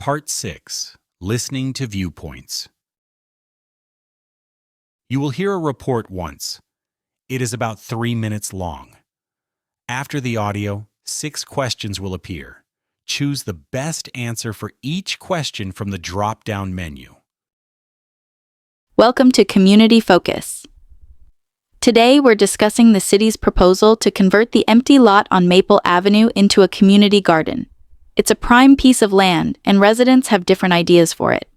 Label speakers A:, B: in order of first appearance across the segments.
A: Part 6. Listening to Viewpoints. You will hear a report once. It is about 3 minutes long. After the audio, 6 questions will appear. Choose the best answer for each question from the drop-down menu.
B: Welcome to Community Focus. Today we're discussing the city's proposal to convert the empty lot on Maple Avenue into a community garden. It's a prime piece of land, and residents have different ideas for it.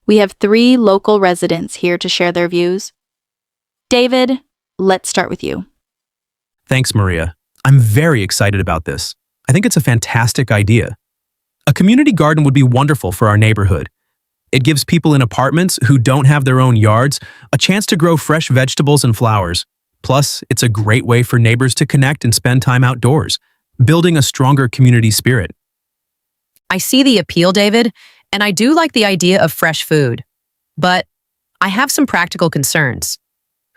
B: We have 3 local residents here to share their views. David, let's start with you.
C: Thanks, Maria. I'm very excited about this. I think it's a fantastic idea. A community garden would be wonderful for our neighborhood. It gives people in apartments who don't have their own yards a chance to grow fresh vegetables and flowers. Plus, it's a great way for neighbors to connect and spend time outdoors, building a stronger community spirit.
D: I see the appeal, David, and I do like the idea of fresh food. But I have some practical concerns.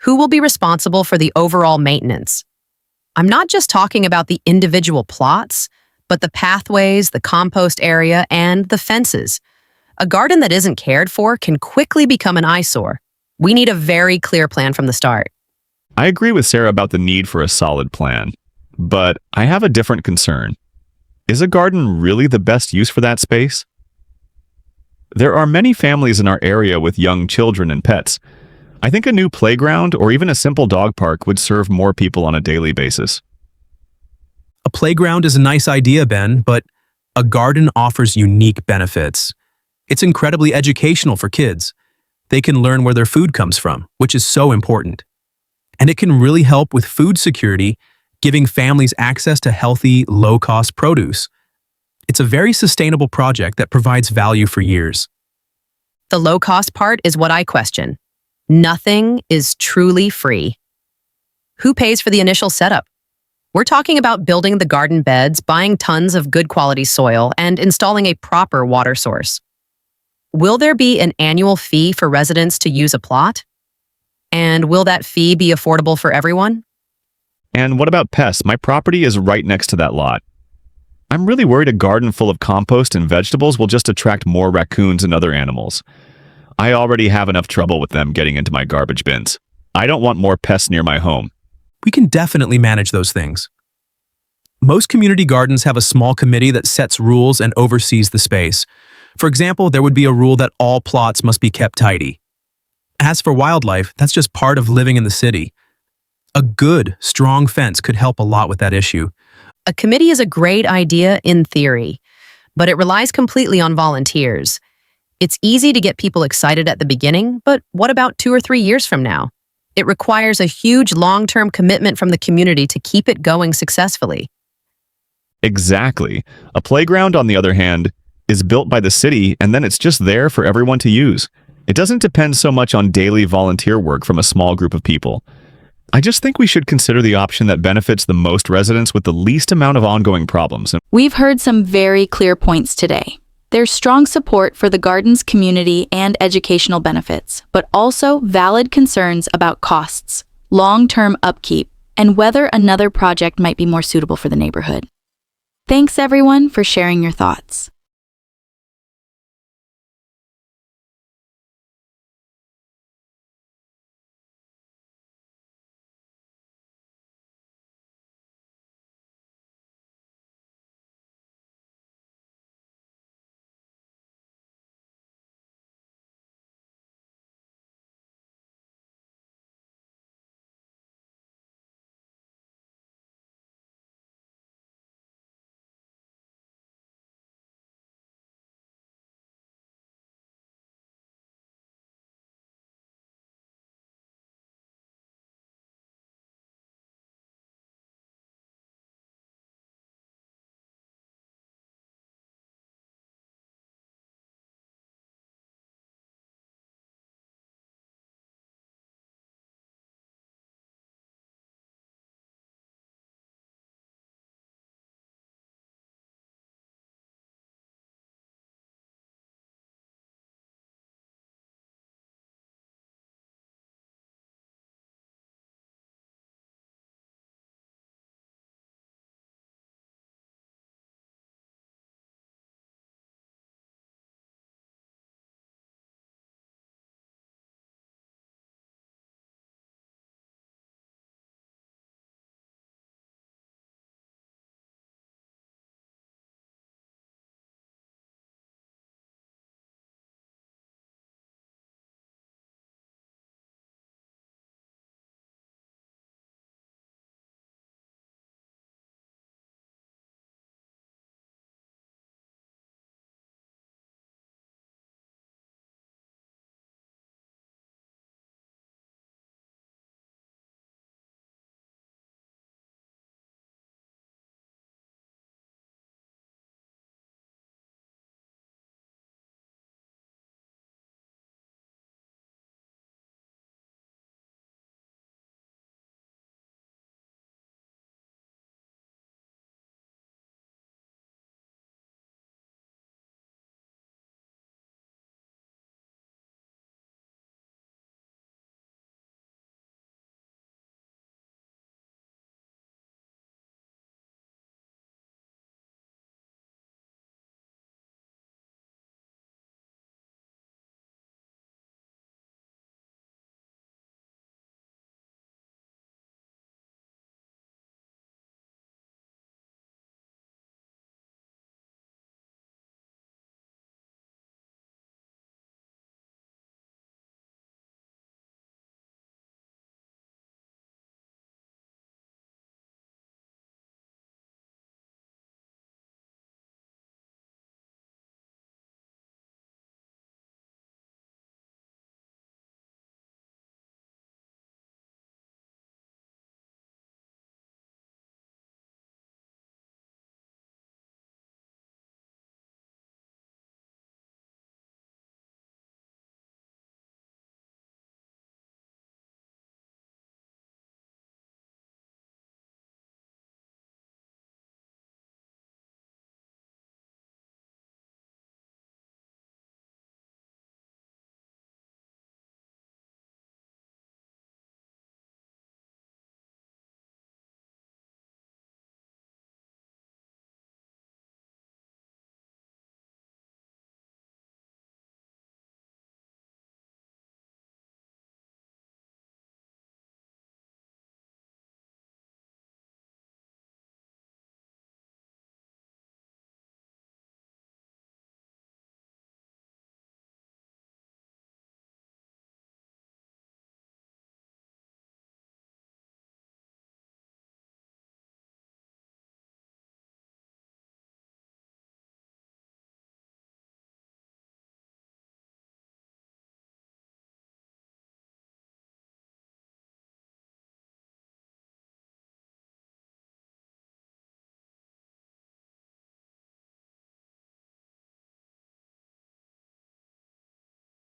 D: Who will be responsible for the overall maintenance? I'm not just talking about the individual plots, but the pathways, the compost area, and the fences. A garden that isn't cared for can quickly become an eyesore. We need a very clear plan from the start.
E: I agree with Sarah about the need for a solid plan, but I have a different concern. Is a garden really the best use for that space? There are many families in our area with young children and pets. I think a new playground or even a simple dog park would serve more people on a daily basis.
C: A playground is a nice idea, Ben, but a garden offers unique benefits. It's incredibly educational for kids. They can learn where their food comes from, which is so important. And it can really help with food security, giving families access to healthy, low-cost produce. It's a very sustainable project that provides value for years.
D: The low-cost part is what I question. Nothing is truly free. Who pays for the initial setup? We're talking about building the garden beds, buying tons of good quality soil, and installing a proper water source. Will there be an annual fee for residents to use a plot? And will that fee be affordable for everyone?
E: And what about pests? My property is right next to that lot. I'm really worried a garden full of compost and vegetables will just attract more raccoons and other animals. I already have enough trouble with them getting into my garbage bins. I don't want more pests near my home.
C: We can definitely manage those things. Most community gardens have a small committee that sets rules and oversees the space. For example, there would be a rule that all plots must be kept tidy. As for wildlife, that's just part of living in the city. A good, strong fence could help a lot with that issue.
D: A committee is a great idea in theory, but it relies completely on volunteers. It's easy to get people excited at the beginning, but what about 2 or 3 years from now? It requires a huge long-term commitment from the community to keep it going successfully.
E: Exactly. A playground, on the other hand, is built by the city and then it's just there for everyone to use. It doesn't depend so much on daily volunteer work from a small group of people. I just think we should consider the option that benefits the most residents with the least amount of ongoing problems.
B: We've heard some very clear points today. There's strong support for the garden's community and educational benefits, but also valid concerns about costs, long-term upkeep, and whether another project might be more suitable for the neighborhood. Thanks everyone for sharing your thoughts.